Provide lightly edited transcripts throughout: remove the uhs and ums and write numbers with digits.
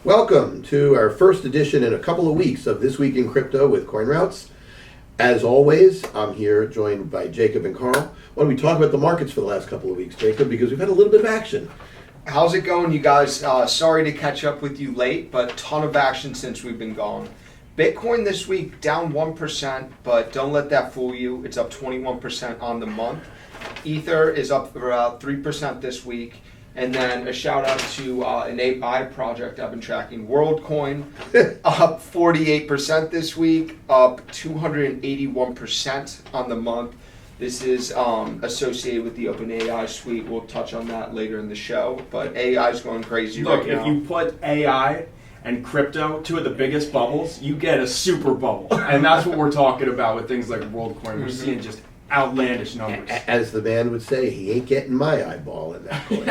Welcome to our first edition in a couple of weeks of This Week in Crypto with CoinRoutes. As always, I'm here joined by Jacob and Carl. Why don't we talk about the markets for the last couple of weeks, Jacob, because we've had a little bit of action. How's it going, you guys? Sorry to catch up with you late, but ton of action since we've been gone. Bitcoin this week down 1%, but don't let that fool you. It's up 21% on the month. Ether is up about 3% this week. And then a shout out to an AI project I've been tracking, WorldCoin, up 48% this week, up 281% on the month. This is associated with the OpenAI suite. We'll touch on that later in the show, but AI is going crazy right now. Look, if you put AI and crypto, two of the biggest bubbles, you get a super bubble. And that's what we're talking about with things like WorldCoin. We're seeing just outlandish numbers. As the man would say, he ain't getting my eyeball in that coin.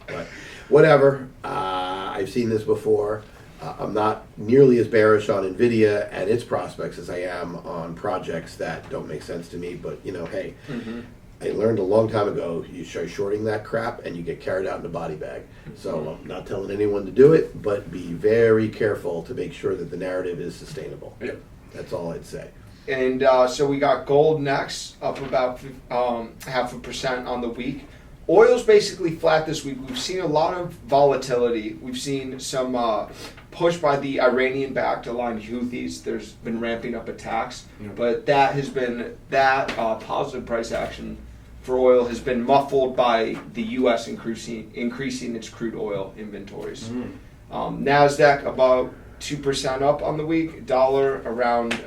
But whatever. I've seen this before. I'm not nearly as bearish on NVIDIA and its prospects as I am on projects that don't make sense to me. But, you know, hey, I learned a long time ago, you start shorting that crap and you get carried out in a body bag. So I'm not telling anyone to do it, but be very careful to make sure that the narrative is sustainable. Yep. That's all I'd say. And so we got gold next, up about 0.5% on the week. Oil's basically flat this week. We've seen a lot of volatility. We've seen some push by the Iranian-backed aligned Houthis. There's been ramping up attacks, but that has been positive price action for oil has been muffled by the U.S. increasing its crude oil inventories. Nasdaq about 2% up on the week. Dollar around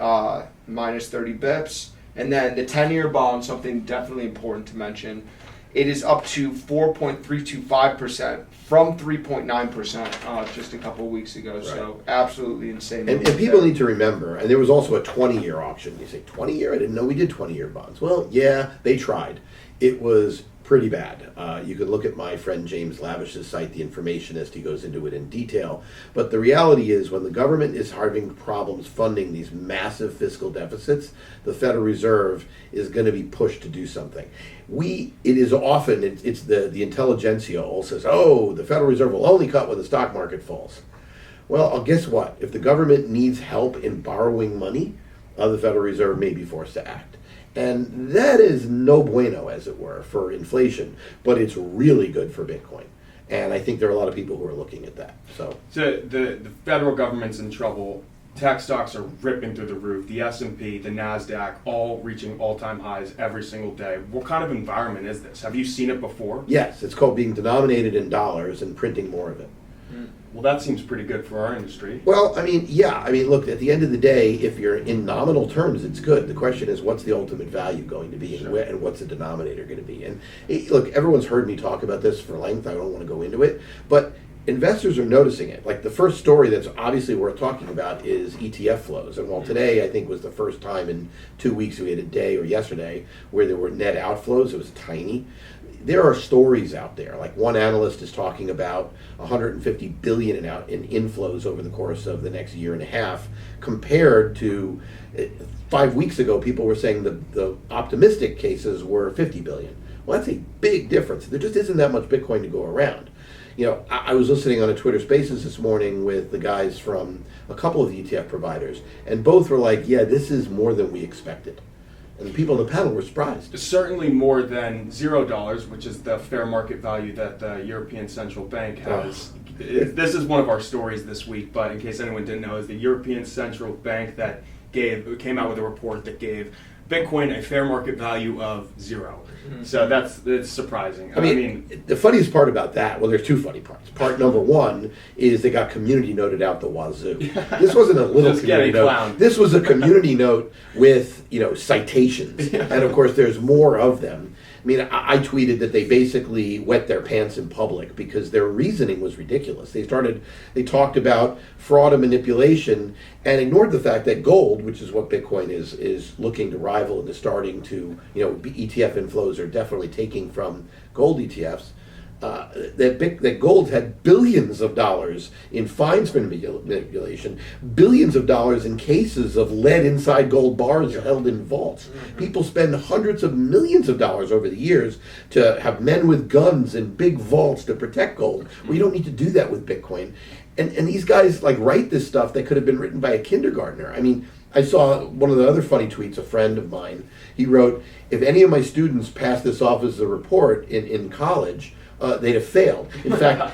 minus 30 bips. And then the 10-year bond, something definitely important to mention, it is up to 4.325% from 3.9% just a couple of weeks ago. Right. So absolutely insane. And people need to remember, and there was also a 20-year auction. You say, 20-year? I didn't know we did 20-year bonds. Well, yeah, they tried. It was pretty bad. You can look at my friend James Lavish's site, The Informationist. He goes into it in detail. But the reality is when the government is having problems funding these massive fiscal deficits, the Federal Reserve is going to be pushed to do something. It's the intelligentsia all says, oh, the Federal Reserve will only cut when the stock market falls. Well, guess what? If the government needs help in borrowing money, the Federal Reserve may be forced to act. And that is no bueno, as it were, for inflation, but it's really good for Bitcoin. And I think there are a lot of people who are looking at that. So the federal government's in trouble. Tech stocks are ripping through the roof. The S&P, the NASDAQ, all reaching all-time highs every single day. What kind of environment is this? Have you seen it before? Yes, it's called being denominated in dollars and printing more of it. Well, that seems pretty good for our industry. Well, I mean, yeah. I mean, look, at the end of the day, if you're in nominal terms, it's good. The question is, what's the ultimate value going to be, and what's the denominator going to be? And look, everyone's heard me talk about this for length. I don't want to go into it. But investors are noticing it. Like the first story that's obviously worth talking about is ETF flows. And while today, I think, was the first time in 2 weeks we had a day, or yesterday, where there were net outflows, it was tiny. There are stories out there. Like one analyst is talking about 150 billion in inflows over the course of the next year and a half, compared to 5 weeks ago, people were saying the optimistic cases were 50 billion. Well, that's a big difference. There just isn't that much Bitcoin to go around. You know, I was listening on a Twitter Spaces this morning with the guys from a couple of the ETF providers, and both were like, yeah, this is more than we expected. And the people on the panel were surprised. Certainly more than $0, which is the fair market value that the European Central Bank has. This is one of our stories this week, but in case anyone didn't know, is the European Central Bank that came out with a report that gave Bitcoin a fair market value of 0. So it's surprising. I mean, the funniest part about that, well, there's two funny parts. Part number one is they got community noted out the wazoo. This wasn't a little community note. Clowned. This was a community note with, citations. And of course, there's more of them. I mean, I tweeted that they basically wet their pants in public because their reasoning was ridiculous. They talked about fraud and manipulation and ignored the fact that gold, which is what Bitcoin is looking to rival and is starting to, ETF inflows are definitely taking from gold ETFs. that gold had billions of dollars in fines for manipulation, billions of dollars in cases of lead inside gold bars held in vaults. People spend hundreds of millions of dollars over the years to have men with guns in big vaults to protect gold. We don't need to do that with Bitcoin. And these guys like write this stuff that could have been written by a kindergartner. I mean, I saw one of the other funny tweets, a friend of mine, he wrote, if any of my students passed this off as a report in college, they'd have failed. In fact,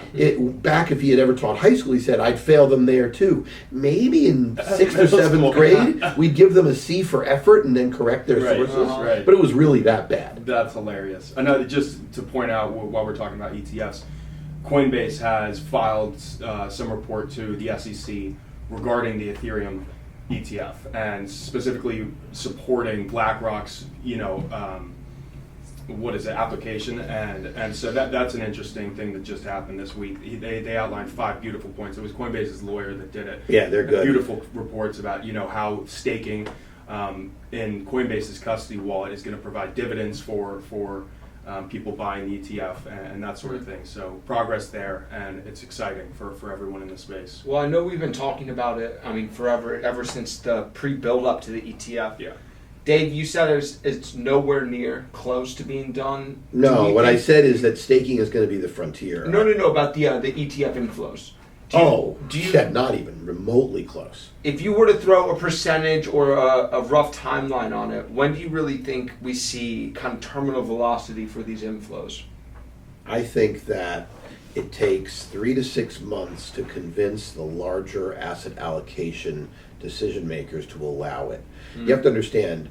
back if he had ever taught high school, he said, I'd fail them there too. Maybe in 6th or 7th grade, we'd give them a C for effort and then correct their sources. Right. But it was really that bad. That's hilarious. I know, just to point out while we're talking about ETFs, Coinbase has filed some report to the SEC regarding the Ethereum ETF and specifically supporting BlackRock's, application, and so that's an interesting thing that just happened this week. They outlined 5 beautiful points. It was Coinbase's lawyer that did it. Yeah, they're good. Beautiful reports about how staking in Coinbase's custody wallet is going to provide dividends for people buying the ETF and that sort of thing. So progress there, and it's exciting for everyone in the space. Well, I know we've been talking about it, forever, ever since the pre-build-up to the ETF. Yeah. Dave, you said it's nowhere near close to being done. No, what I said is that staking is going to be the frontier. No, about the ETF inflows. Not even remotely close. If you were to throw a percentage or a rough timeline on it, when do you really think we see kind of terminal velocity for these inflows? I think that it takes 3 to 6 months to convince the larger asset allocation decision makers to allow it. You have to understand,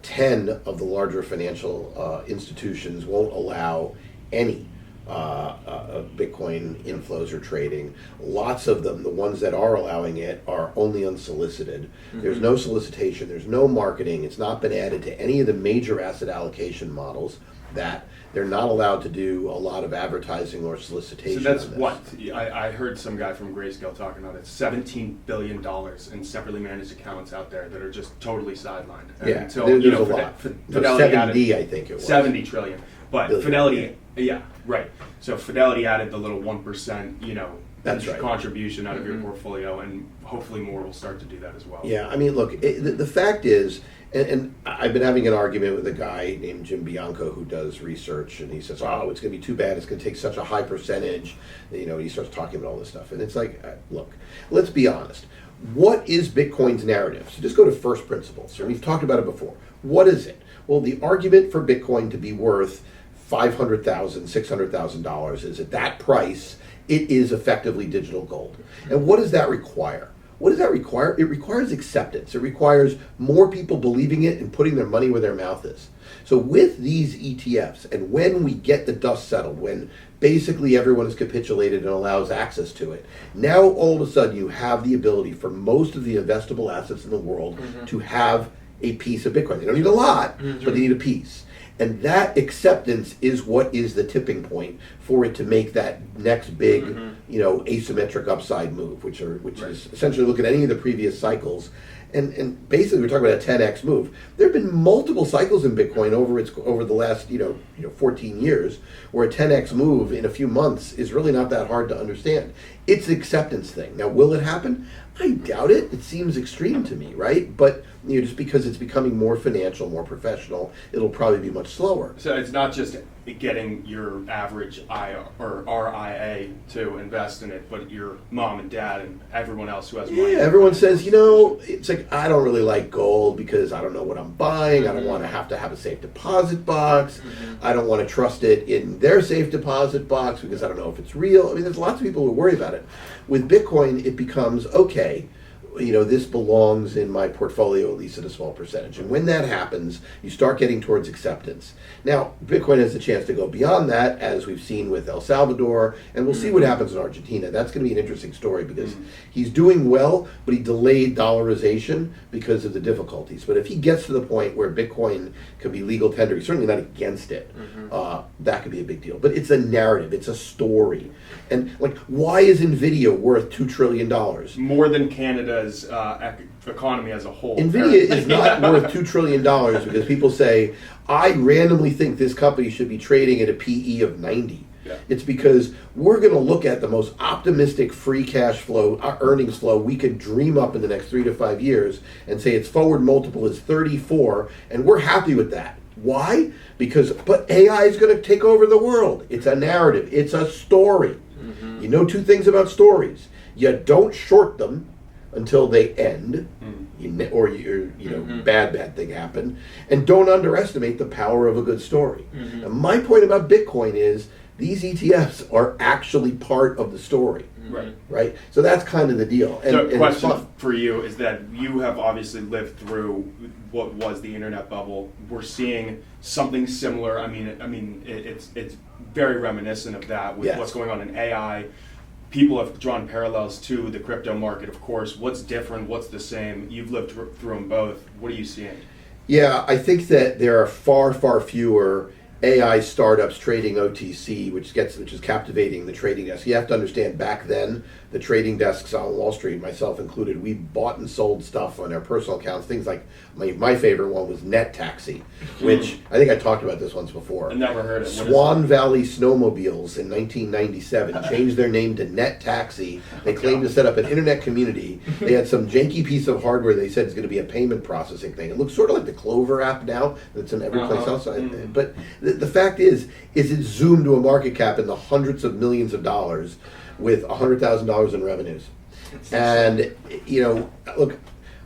10 of the larger financial institutions won't allow any Bitcoin inflows or trading. Lots of them, the ones that are allowing it, are only unsolicited. There's no solicitation, there's no marketing, it's not been added to any of the major asset allocation models. That they're not allowed to do a lot of advertising or solicitation. So that's on this. what I heard some guy from Grayscale talking about. It's $17 billion in separately managed accounts out there that are just totally sidelined. Yeah, until, there's a lot. Fidelity 70, added, I think it was. 70 trillion. But Billion, Fidelity, yeah, right. So Fidelity added the little 1%, That's right. contribution out of your portfolio, and hopefully more will start to do that as well. Yeah, look, the fact is, and I've been having an argument with a guy named Jim Bianco who does research, and he says, oh, it's going to be too bad, it's going to take such a high percentage, he starts talking about all this stuff. And it's like, look, let's be honest. What is Bitcoin's narrative? So just go to first principles. So we've talked about it before. What is it? Well, the argument for Bitcoin to be worth $500,000, $600,000 is at that price, it is effectively digital gold. And what does that require? What does that require? It requires acceptance. It requires more people believing it and putting their money where their mouth is. So with these ETFs, and when we get the dust settled, when basically everyone has capitulated and allows access to it, now all of a sudden you have the ability for most of the investable assets in the world to have a piece of Bitcoin. They don't need a lot, but they need a piece. And that acceptance is what is the tipping point for it to make that next big, asymmetric upside move, which is essentially look at any of the previous cycles. And basically we're talking about a 10x move. There have been multiple cycles in Bitcoin over the last 14 years where a 10x move in a few months is really not that hard to understand. It's an acceptance thing. Now, will it happen? I doubt it. It seems extreme to me, right? But just because it's becoming more financial, more professional, it'll probably be much slower. So it's not just getting your average IR or RIA to invest in it, but your mom and dad and everyone else who has money. Yeah, everyone says, it's like, I don't really like gold because I don't know what I'm buying. I don't want to have a safe deposit box. I don't want to trust it in their safe deposit box because I don't know if it's real. There's lots of people who worry about it. With Bitcoin, it becomes, okay, this belongs in my portfolio, at least at a small percentage. And when that happens, you start getting towards acceptance. Now, Bitcoin has a chance to go beyond that, as we've seen with El Salvador, and we'll see what happens in Argentina. That's going to be an interesting story because he's doing well, but he delayed dollarization because of the difficulties. But if he gets to the point where Bitcoin could be legal tender, he's certainly not against it, that could be a big deal. But it's a narrative, it's a story. And why is NVIDIA worth $2 trillion? More than Canada's economy as a whole. NVIDIA is not worth $2 trillion because people say, I randomly think this company should be trading at a PE of 90. Yeah. It's because we're going to look at the most optimistic free cash flow, earnings flow we could dream up in the next 3 to 5 years and say its forward multiple is 34, and we're happy with that. Why? But AI is going to take over the world. It's a narrative. It's a story. Mm-hmm. You know two things about stories. You don't short them until they end, bad thing happened, and don't underestimate the power of a good story. And my point about Bitcoin is these ETFs are actually part of the story. Right? So that's kind of the deal. So and question it's fun. for you is that you have obviously lived through what was the internet bubble. We're seeing something similar. I mean, it's very reminiscent of that with Yes. what's going on in AI. People have drawn parallels to the crypto market, of course. What's different? What's the same? You've lived through them both. What are you seeing? Yeah, I think that there are far, far fewer AI startups trading OTC, which is captivating the trading desk. You have to understand, back then, the trading desks on Wall Street, myself included, we bought and sold stuff on our personal accounts. Things like my favorite one was Net Taxi, which I think I talked about this once before. I never heard of it. Swan Valley Snowmobiles in 1997 changed their name to Net Taxi. They claimed to set up an internet community. They had some janky piece of hardware they said is going to be a payment processing thing. It looks sort of like the Clover app now that's in every place else. But the fact is it zoomed to a market cap in the hundreds of millions of dollars with $100,000 in revenues. And, look,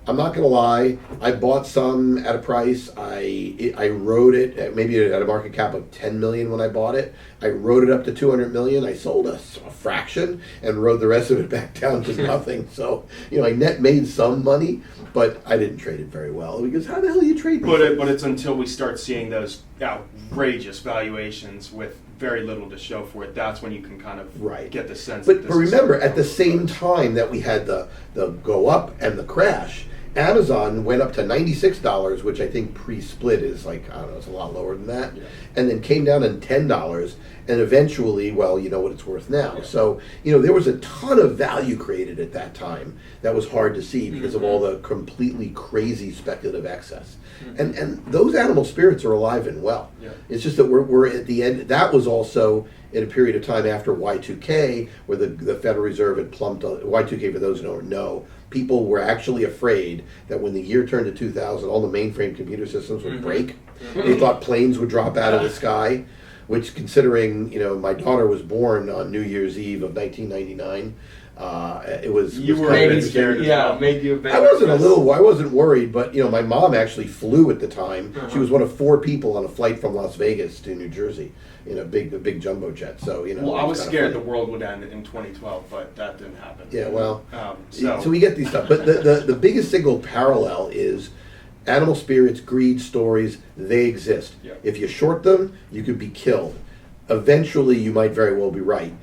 I'm not going to lie. I bought some at a price. I rode it maybe at a market cap of 10 million when I bought it. I rode it up to 200 million. I sold a fraction and rode the rest of it back down to nothing. So I net made some money, but I didn't trade it very well because how the hell do you trade? But it's until we start seeing those outrageous valuations with very little to show for it. That's when you can kind of get the sense. But remember, at the same time that we had the go up and the crash, Amazon went up to $96, which I think pre-split is like, I don't know, it's a lot lower than that. Yeah. And then came down to $10, and eventually, well, you know what it's worth now. Yeah. So, there was a ton of value created at that time that was hard to see because of all the completely crazy speculative excess. And those animal spirits are alive and well. Yeah. It's just that we're at the end. That was also in a period of time after Y2K, where the Federal Reserve had plumped. Y2K, for those who don't know, people were actually afraid that when the year turned to 2000, all the mainframe computer systems would break. They thought planes would drop out of the sky, which, considering, my daughter was born on New Year's Eve of 1999, it was. You were kind a of bit scared. Yeah, made you a bit. I wasn't worried, but my mom actually flew at the time. She was one of 4 people on a flight from Las Vegas to New Jersey in a big jumbo jet. So Well, I was scared the world would end in 2012, but that didn't happen. Yeah, well, so we get these stuff, but the biggest single parallel is animal spirits, greed stories. They exist. Yeah. If you short them, you could be killed. Eventually, you might very well be right.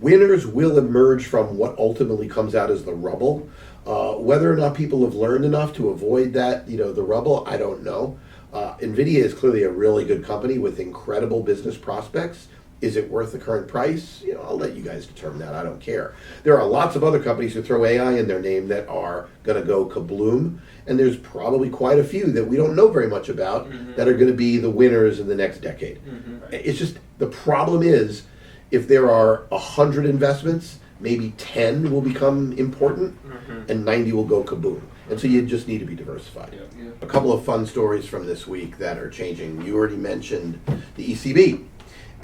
Winners will emerge from what ultimately comes out as the rubble. Whether or not people have learned enough to avoid that, the rubble, I don't know. NVIDIA is clearly a really good company with incredible business prospects. Is it worth the current price? I'll let you guys determine that. I don't care. There are lots of other companies who throw AI in their name that are going to go kabloom, and there's probably quite a few that we don't know very much about that are going to be the winners in the next decade. It's just, the problem is, if there are 100 investments, maybe 10 will become important, and 90 will go kaboom. And so you just need to be diversified. Yeah. A couple of fun stories from this week that are changing. You already mentioned the ECB.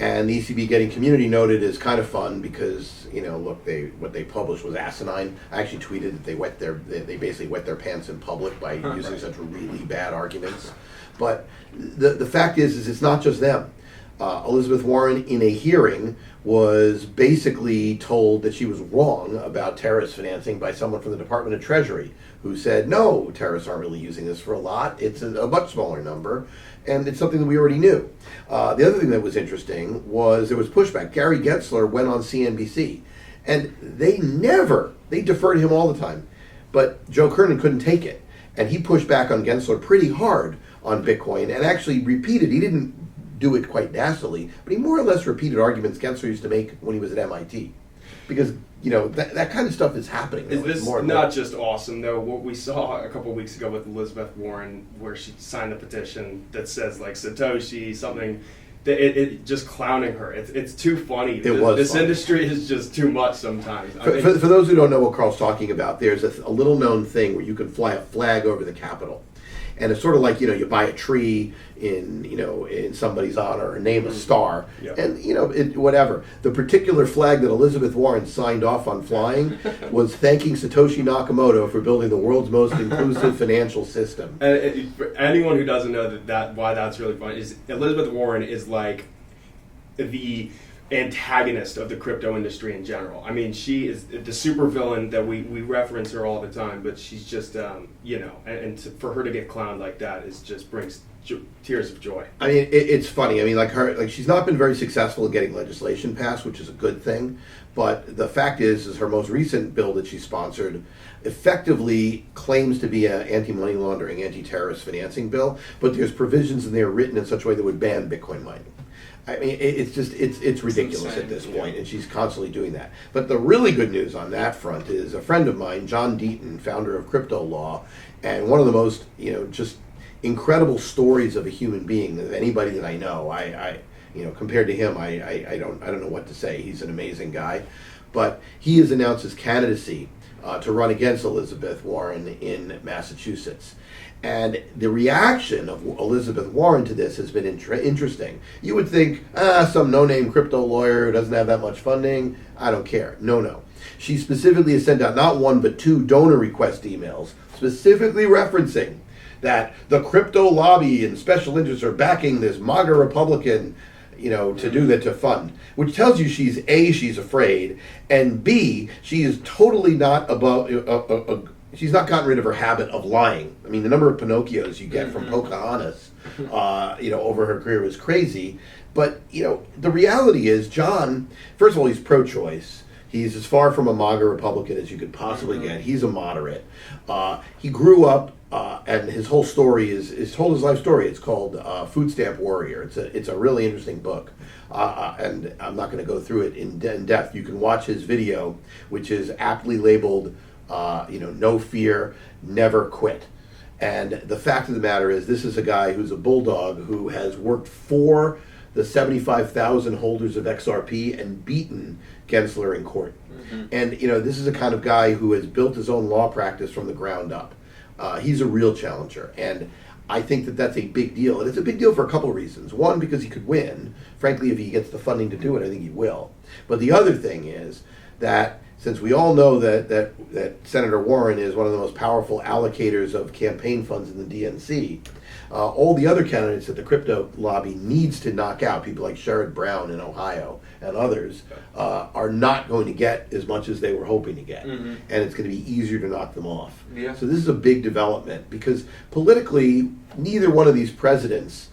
And the ECB getting community noted is kind of fun because, look, what they published was asinine. I actually tweeted that they basically wet their pants in public by using such really bad arguments. But the fact is it's not just them. Elizabeth Warren, in a hearing, was basically told that she was wrong about terrorist financing by someone from the Department of Treasury, who said, no, terrorists aren't really using this for a lot. It's a much smaller number, and it's something that we already knew. The other thing that was interesting was there was pushback. Gary Gensler went on CNBC, and they deferred him all the time, but Joe Kernan couldn't take it, and he pushed back on Gensler pretty hard on Bitcoin, and actually repeated, he didn't do it quite nastily, but he more or less repeated arguments Gensler used to make when he was at MIT. Because, that kind of stuff is happening. Is this not just awesome, though? What we saw a couple of weeks ago with Elizabeth Warren, where she signed a petition that says, like, Satoshi, something, it just clowning her. It's too funny. This funny. industry is just too much sometimes. For those who don't know what Carl's talking about, there's a little known thing where you can fly a flag over the Capitol. And it's sort of like, you buy a tree in somebody's honor or name a star. Yeah. And, whatever. The particular flag that Elizabeth Warren signed off on flying was thanking Satoshi Nakamoto for building the world's most inclusive financial system. And for anyone who doesn't know why that's really funny is Elizabeth Warren is like the antagonist of the crypto industry in general. I mean, she is the supervillain that we reference her all the time, but she's just for her to get clowned like that just brings tears of joy. I mean, it's funny. I mean, she's not been very successful in getting legislation passed, which is a good thing. But the fact is her most recent bill that she sponsored effectively claims to be an anti-money laundering, anti-terrorist financing bill, but there's provisions in there written in such a way that would ban Bitcoin mining. I mean, it's ridiculous at this point, and she's constantly doing that. But the really good news on that front is a friend of mine, John Deaton, founder of Crypto Law, and one of the most, just incredible stories of a human being of anybody that I know. I compared to him, I don't know what to say. He's an amazing guy, but he has announced his candidacy to run against Elizabeth Warren in Massachusetts. And the reaction of Elizabeth Warren to this has been interesting. You would think, some no-name crypto lawyer who doesn't have that much funding, I don't care. No. She specifically has sent out not one but 2 donor request emails, specifically referencing that the crypto lobby and special interests are backing this MAGA Republican, to do that, to fund. Which tells you she's afraid, and B, she is totally not she's not gotten rid of her habit of lying. I mean, the number of Pinocchios you get from Pocahontas, over her career was crazy. But, the reality is, John, first of all, he's pro-choice. He's as far from a MAGA Republican as you could possibly get. He's a moderate. He grew up, and his whole story is told his life story. It's called Food Stamp Warrior. It's a really interesting book. And I'm not going to go through it in depth. You can watch his video, which is aptly labeled no fear, never quit. And the fact of the matter is, this is a guy who's a bulldog who has worked for the 75,000 holders of XRP and beaten Gensler in court. Mm-hmm. And, this is a kind of guy who has built his own law practice from the ground up. He's a real challenger. And I think that that's a big deal. And it's a big deal for a couple of reasons. One, because he could win. Frankly, if he gets the funding to do it, I think he will. But the other thing is that since we all know that Senator Warren is one of the most powerful allocators of campaign funds in the DNC, all the other candidates that the crypto lobby needs to knock out, people like Sherrod Brown in Ohio and others, are not going to get as much as they were hoping to get. Mm-hmm. And it's going to be easier to knock them off. Yeah. So this is a big development because politically, neither one of these presidents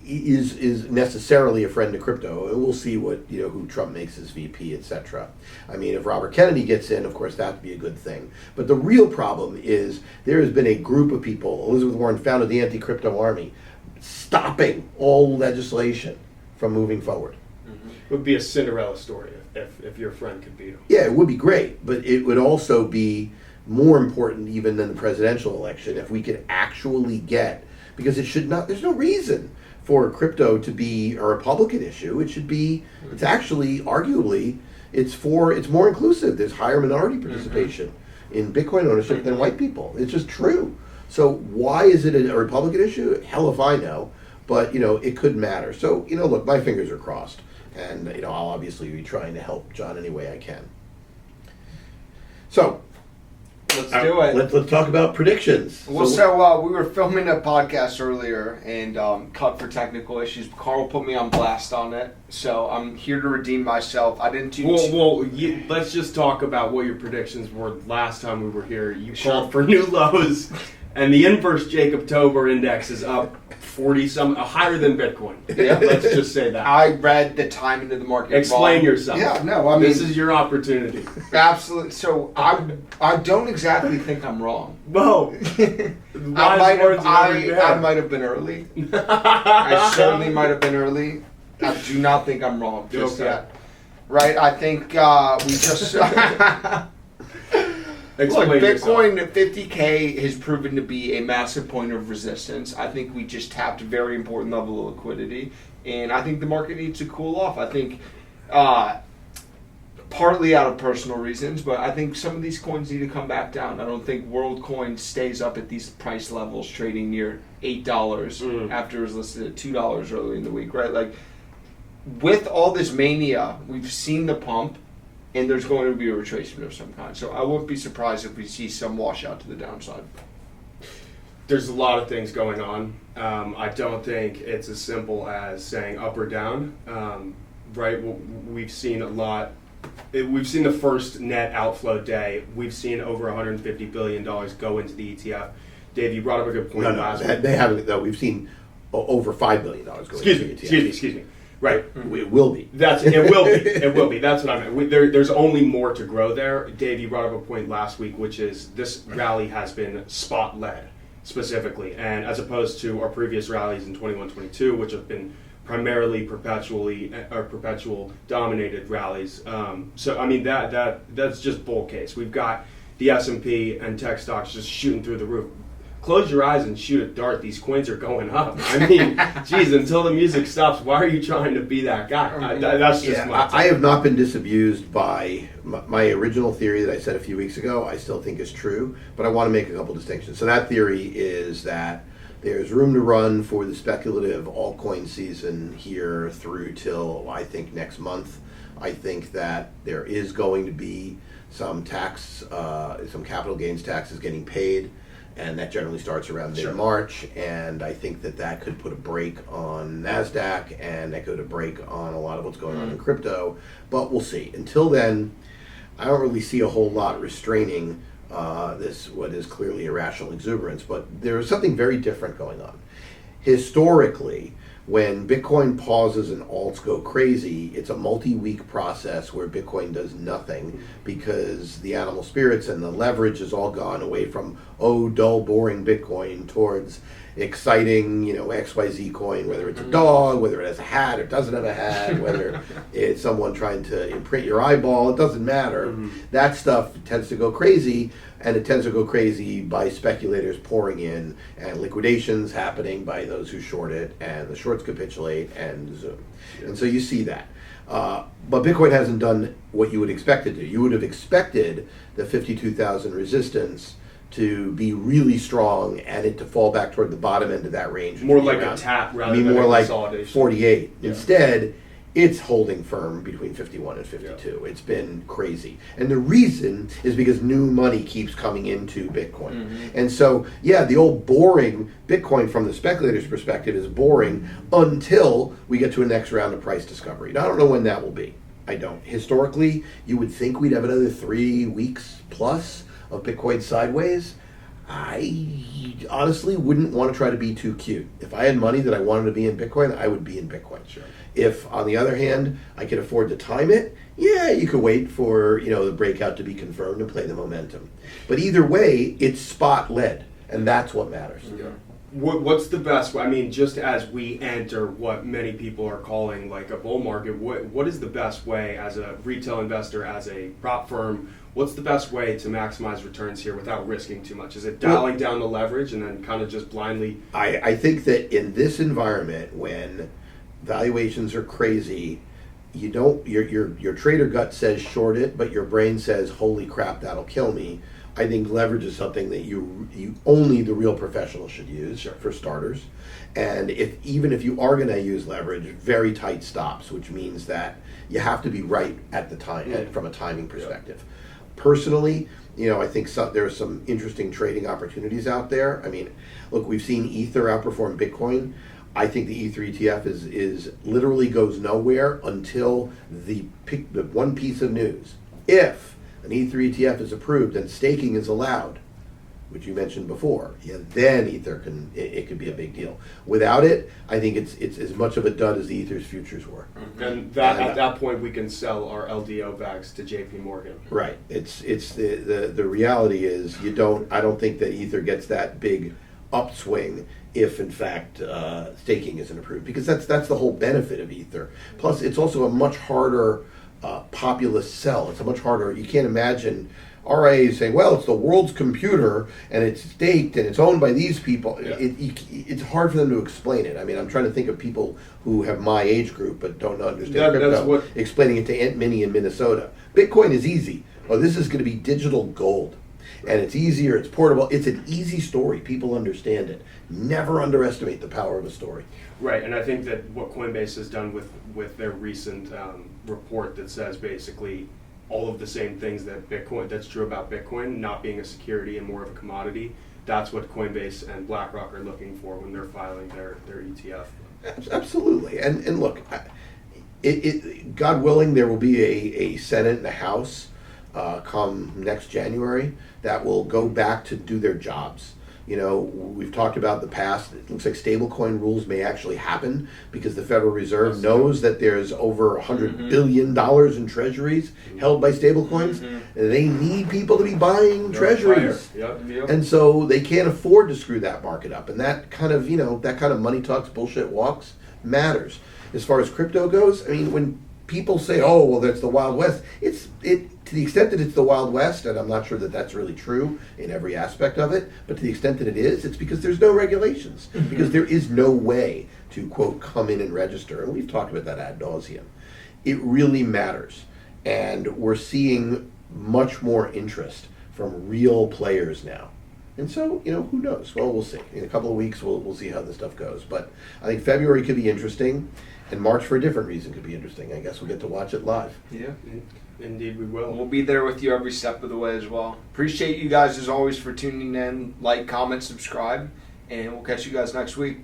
is necessarily a friend to crypto, and we'll see what who Trump makes as VP, etc. I mean, if Robert Kennedy gets in, of course, that'd be a good thing. But the real problem is there has been a group of people. Elizabeth Warren founded the anti-crypto army, stopping all legislation from moving forward. Mm-hmm. It would be a Cinderella story if your friend could beat him. Yeah, it would be great, but it would also be more important even than the presidential election if we could actually get, because it should not. There's no reason for crypto to be a Republican issue. It should be, it's actually, arguably, it's more inclusive. There's higher minority participation in Bitcoin ownership than white people. It's just true. So why is it a Republican issue? Hell if I know. But, it could matter. So, look, my fingers are crossed. And, I'll obviously be trying to help John any way I can. So, let's do it. Let's talk about predictions. Well, so we were filming a podcast earlier and cut for technical issues. Carl put me on blast on it, so I'm here to redeem myself. I didn't do. Let's just talk about what your predictions were last time we were here. You called for new lows, and the inverse Jacob-Tober index is up 40 higher than Bitcoin. Yeah, let's just say that. I read the timing of the market. Explain yourself. Yeah, no, I mean, this is your opportunity. Absolutely. So I don't exactly think I'm wrong. Whoa. I might have been early. I certainly might have been early. I do not think I'm wrong just yet. Right? I think we just. Look, Bitcoin at 50K has proven to be a massive point of resistance. I think we just tapped a very important level of liquidity. and I think the market needs to cool off. I think partly out of personal reasons, but I think some of these coins need to come back down. I don't think WorldCoin stays up at these price levels, trading near $8 after it was listed at $2 earlier in the week, right? Like, with all this mania, we've seen the pump, and there's going to be a retracement of some kind. So I wouldn't be surprised if we see some washout to the downside. There's a lot of things going on. I don't think it's as simple as saying up or down, right? We've seen a lot. We've seen the first net outflow day. We've seen over $150 billion go into the ETF. Dave, you brought up a good point last week. They haven't, though. We've seen over $5 billion go into the ETF. Excuse me. Right. It will be. It will be. It will be. That's what I meant. There's only more to grow there. Dave, you brought up a point last week, which is this rally has been spot-led specifically, and as opposed to our previous rallies in 21-22, which have been primarily perpetual dominated rallies. So I mean that's just bull case. We've got the S&P and tech stocks just shooting through the roof. Close your eyes and shoot a dart. These coins are going up. I mean, geez, until the music stops, why are you trying to be that guy? That's just my take. I have not been disabused by my original theory that I said a few weeks ago. I still think is true, but I want to make a couple distinctions. So that theory is that there's room to run for the speculative altcoin season here through till, I think, next month. I think that there is going to be some capital gains taxes getting paid, and that generally starts around mid-March, and I think that could put a brake on NASDAQ, and that could put a brake on a lot of what's going on in crypto, but we'll see. Until then, I don't really see a whole lot restraining this, what is clearly irrational exuberance, but there is something very different going on. Historically, when Bitcoin pauses and alts go crazy, it's a multi-week process where Bitcoin does nothing because the animal spirits and the leverage has all gone away from, dull, boring Bitcoin towards exciting, XYZ coin, whether it's a dog, whether it has a hat or doesn't have a hat, whether it's someone trying to imprint your eyeball, it doesn't matter. That stuff tends to go crazy, and it tends to go crazy by speculators pouring in and liquidations happening by those who short it, and the shorts capitulate and zoom. And so you see that. But Bitcoin hasn't done what you would expect it to. You would have expected the 52,000 resistance to be really strong and it to fall back toward the bottom end of that range. More like a tap rather than more a like consolidation. 48. Yeah. Instead, it's holding firm between 51 and 52. Yeah. It's been crazy. And the reason is because new money keeps coming into Bitcoin. And so, the old boring Bitcoin from the speculator's perspective is boring until we get to a next round of price discovery. Now, I don't know when that will be. I don't. Historically, you would think we'd have another 3 weeks plus of Bitcoin sideways. I honestly wouldn't want to try to be too cute. If I had money that I wanted to be in Bitcoin, I would be in Bitcoin. Sure. If, on the other hand, I could afford to time it, you could wait for the breakout to be confirmed and play the momentum. But either way, it's spot led, and that's what matters. Yeah. What's the best way? I mean, just as we enter what many people are calling like a bull market, what is the best way as a retail investor, as a prop firm? What's the best way to maximize returns here without risking too much? Is it dialing down the leverage and then kind of just blindly? I think that in this environment, when valuations are crazy, your trader gut says short it, but your brain says, holy crap, that'll kill me. I think leverage is something that you only the real professional should use for starters. And even if you are going to use leverage, very tight stops, which means that you have to be right at the time from a timing perspective. Personally, I think there are some interesting trading opportunities out there. I mean, look, we've seen Ether outperform Bitcoin. I think the Ether ETF is literally goes nowhere until the one piece of news. If an Ether ETF is approved and staking is allowed, which you mentioned before, then Ether it could be a big deal. Without it, I think it's as much of a dud as the Ether's futures were. And at that point, we can sell our LDO bags to JP Morgan. Right. It's the reality is I don't think that Ether gets that big upswing if in fact staking isn't approved, because that's the whole benefit of Ether. Plus, it's also a much harder populist sell. It's a much harder. You can't imagine RIA is saying, well, it's the world's computer and it's staked and it's owned by these people. Yeah. It's hard for them to explain it. I mean, I'm trying to think of people who have my age group but don't understand That's crypto, what- explaining it to Aunt Minnie in Minnesota. Bitcoin is easy. Oh, this is going to be digital gold. And it's easier, it's portable. It's an easy story. People understand it. Never underestimate the power of a story. Right, and I think that what Coinbase has done with their recent report that says basically all of the same things that's true about Bitcoin not being a security and more of a commodity. That's what Coinbase and BlackRock are looking for when they're filing their ETF. Absolutely. And look, God willing, there will be a Senate and a House come next January that will go back to do their jobs. You know, we've talked about the past. It looks like stablecoin rules may actually happen because the Federal Reserve knows that there's over $100 billion in treasuries held by stablecoins. They need people to be buying treasuries. Yep. And so they can't afford to screw that market up. And that kind of, that kind of money talks, bullshit walks matters. As far as crypto goes, I mean, when people say, oh, well, that's the Wild West, to the extent that it's the Wild West, and I'm not sure that that's really true in every aspect of it, but to the extent that it is, it's because there's no regulations, because there is no way to, quote, come in and register. And we've talked about that ad nauseum. It really matters. And we're seeing much more interest from real players now. And so, who knows? Well, we'll see. In a couple of weeks, we'll see how this stuff goes. But I think February could be interesting, and March, for a different reason, could be interesting. I guess we'll get to watch it live. Yeah. Indeed, we will. We'll be there with you every step of the way as well. Appreciate you guys as always for tuning in. Like, comment, subscribe, and we'll catch you guys next week.